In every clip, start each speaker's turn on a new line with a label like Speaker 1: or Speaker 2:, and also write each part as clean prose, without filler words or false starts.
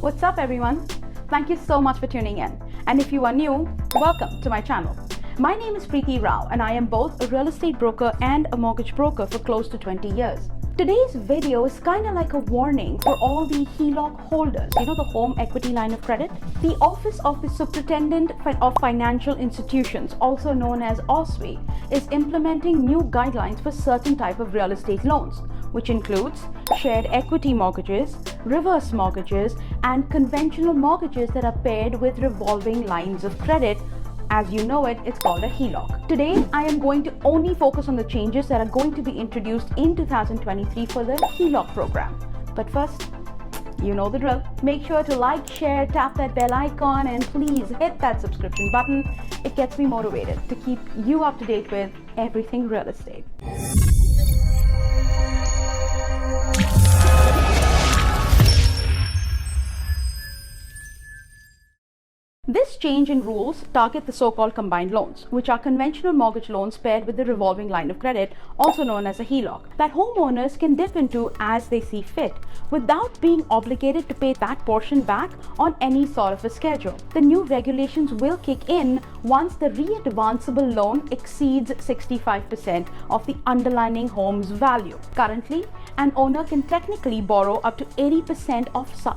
Speaker 1: What's up everyone? Thank you so much for tuning in. And if you are new, welcome to my channel. My name is Preeti and I am both a real estate broker and a mortgage broker for close to 20 years. Today's video is kind of like a warning for all the HELOC holders, the home equity line of credit. The Office of the Superintendent of Financial Institutions, also known as OSFI, is implementing new guidelines for certain type of real estate loans, which includes shared equity mortgages, reverse mortgages, and conventional mortgages that are paired with revolving lines of credit. As you know it, it's called a HELOC. Today, I am going to only focus on the changes that are going to be introduced in 2023 for the HELOC program. But first, you know the drill. Make sure to like, share, tap that bell icon, and please hit that subscription button. It gets me motivated to keep you up to date with everything real estate. This change in rules target the so-called combined loans, which are conventional mortgage loans paired with the revolving line of credit, also known as a HELOC, that homeowners can dip into as they see fit, without being obligated to pay that portion back on any sort of a schedule. The new regulations will kick in once the re-advanceable loan exceeds 65% of the underlying home's value. Currently, an owner can technically borrow up to 80%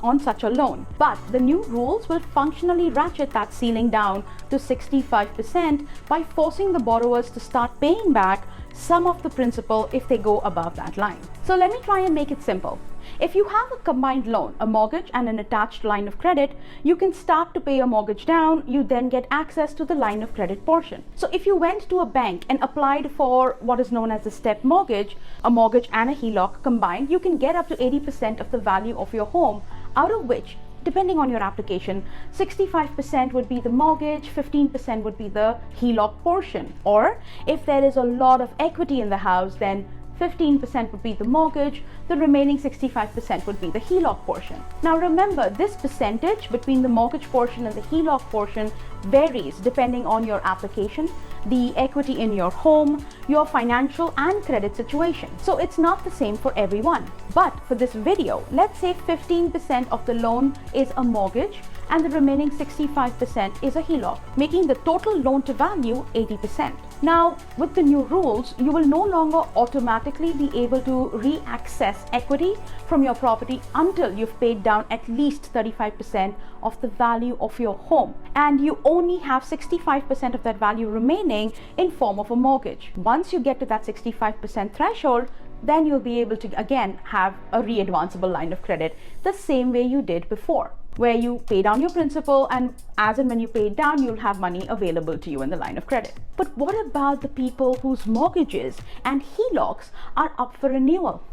Speaker 1: on such a loan, but the new rules will functionally ratchet that ceiling down to 65% by forcing the borrowers to start paying back some of the principal if they go above that line. So let me try and make it simple. If you have a combined loan, a mortgage and an attached line of credit, you can start to pay your mortgage down. You then get access to the line of credit portion. So if you went to a bank and applied for what is known as a step mortgage, a mortgage and a HELOC combined, you can get up to 80% of the value of your home, out of which, depending on your application, 65% would be the mortgage, 15% would be the HELOC portion. Or if there is a lot of equity in the house, then 15% would be the mortgage, the remaining 65% would be the HELOC portion. Now remember, this percentage between the mortgage portion and the HELOC portion varies depending on your application, the equity in your home, your financial and credit situation. So it's not the same for everyone. But for this video, let's say 15% of the loan is a mortgage and the remaining 65% is a HELOC, making the total loan to value 80%. Now, with the new rules, you will no longer automatically be able to re-access equity from your property until you've paid down at least 35% of the value of your home. And you only have 65% of that value remaining in form of a mortgage. Once you get to that 65% threshold, then you'll be able to again have a re-advanceable line of credit the same way you did before, where you pay down your principal and as and when you pay it down, you'll have money available to you in the line of credit. But what about the people whose mortgages and HELOCs are up for renewal?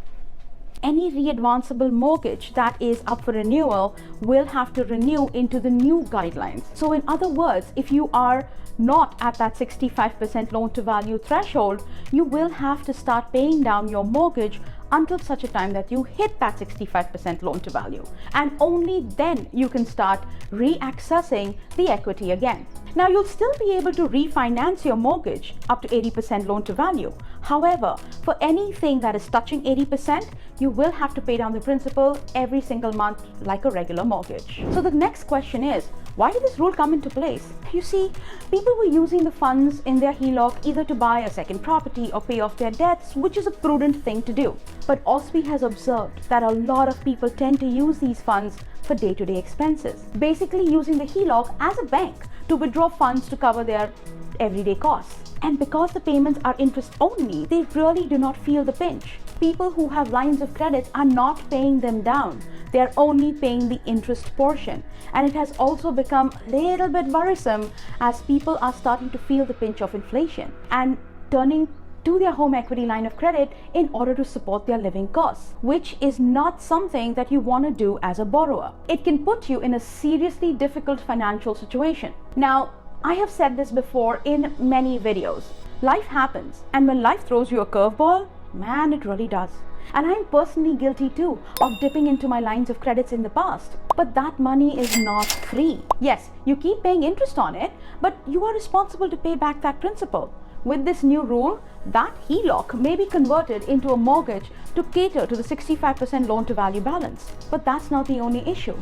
Speaker 1: Any re-advanceable mortgage that is up for renewal will have to renew into the new guidelines. So in other words, if you are not at that 65% loan to value threshold, you will have to start paying down your mortgage until such a time that you hit that 65% loan to value. And only then you can start re-accessing the equity again. Now you'll still be able to refinance your mortgage up to 80% loan to value. However, for anything that is touching 80%, you will have to pay down the principal every single month like a regular mortgage. So the next question is, why did this rule come into place? You see, people were using the funds in their HELOC either to buy a second property or pay off their debts, which is a prudent thing to do. But OSFI has observed that a lot of people tend to use these funds for day-to-day expenses, basically using the HELOC as a bank to withdraw funds to cover their everyday costs. And because the payments are interest only, they really do not feel the pinch. People who have lines of credit are not paying them down. They are only paying the interest portion. And it has also become a little bit worrisome as people are starting to feel the pinch of inflation and turning to their home equity line of credit in order to support their living costs, which is not something that you want to do as a borrower. It can put you in a seriously difficult financial situation. Now, I have said this before in many videos. Life happens, and when life throws you a curveball, man, it really does. And I'm personally guilty too of dipping into my lines of credits in the past. But that money is not free. Yes, you keep paying interest on it, but you are responsible to pay back that principal. With this new rule, that HELOC may be converted into a mortgage to cater to the 65% loan to value balance. But that's not the only issue.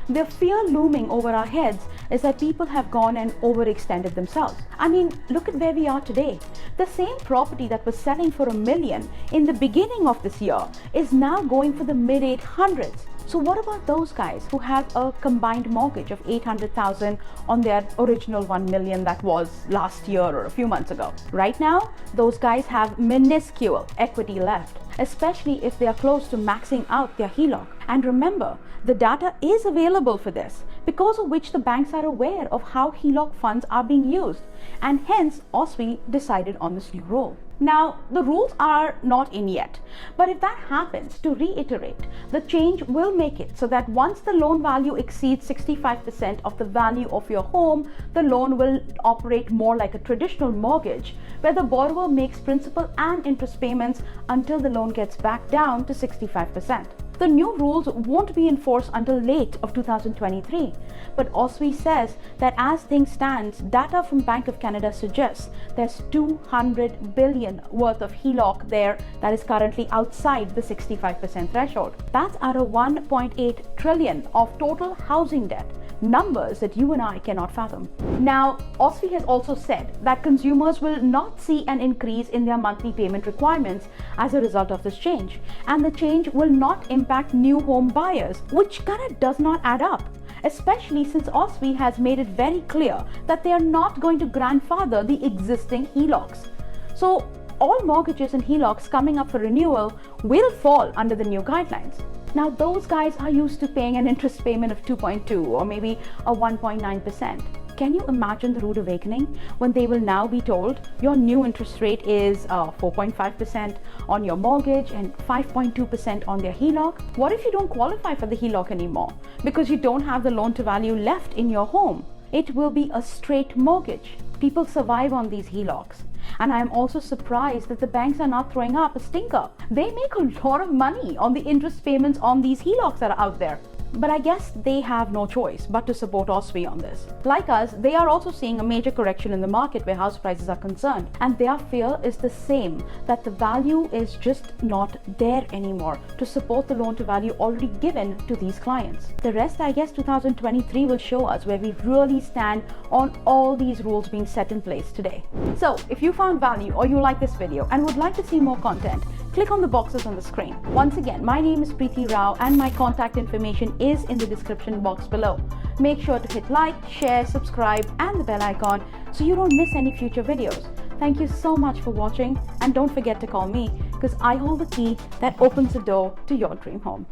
Speaker 1: The fear looming over our heads is that people have gone and overextended themselves. I mean, look at where we are today. The same property that was selling for $1 million in the beginning of this year is now going for the mid 800s. So what about those guys who have a combined mortgage of $800,000 on their original $1 million that was last year or a few months ago? Right now, those guys have minuscule equity left, especially if they are close to maxing out their HELOC. And remember, the data is available for this, because of which the banks are aware of how HELOC funds are being used, and hence OSFI decided on this new rule. Now, the rules are not in yet, but if that happens, to reiterate, the change will make it so that once the loan value exceeds 65% of the value of your home, the loan will operate more like a traditional mortgage, where the borrower makes principal and interest payments until the loan gets back down to 65%. The new rules won't be enforced until late of 2023, but OSFI says that as things stand, data from Bank of Canada suggests there's $200 billion worth of HELOC there that is currently outside the 65% threshold. That's out of $1.8 trillion of total housing debt. Numbers that you and I cannot fathom. Now, OSFI has also said that consumers will not see an increase in their monthly payment requirements as a result of this change, and the change will not impact new home buyers, which kind of does not add up, especially since OSFI has made it very clear that they are not going to grandfather the existing HELOCs. So all mortgages and HELOCs coming up for renewal will fall under the new guidelines. Now, those guys are used to paying an interest payment of 2.2 or maybe a 1.9%. Can you imagine the rude awakening when they will now be told your new interest rate is 4.5% on your mortgage and 5.2% on their HELOC? What if you don't qualify for the HELOC anymore because you don't have the loan to value left in your home? It will be a straight mortgage. People survive on these HELOCs. And I'm also surprised that the banks are not throwing up a stinker. They make a lot of money on the interest payments on these HELOCs that are out there. But I guess they have no choice but to support OSFI on this. Like us, they are also seeing a major correction in the market where house prices are concerned. And their fear is the same, that the value is just not there anymore to support the loan to value already given to these clients. The rest, I guess 2023 will show us where we really stand on all these rules being set in place today. So if you found value or you like this video and would like to see more content, click on the boxes on the screen. Once again, my name is Preeti Rao and my contact information is in the description box below. Make sure to hit like, share, subscribe and the bell icon so you don't miss any future videos. Thank you so much for watching, and don't forget to call me because I hold the key that opens the door to your dream home.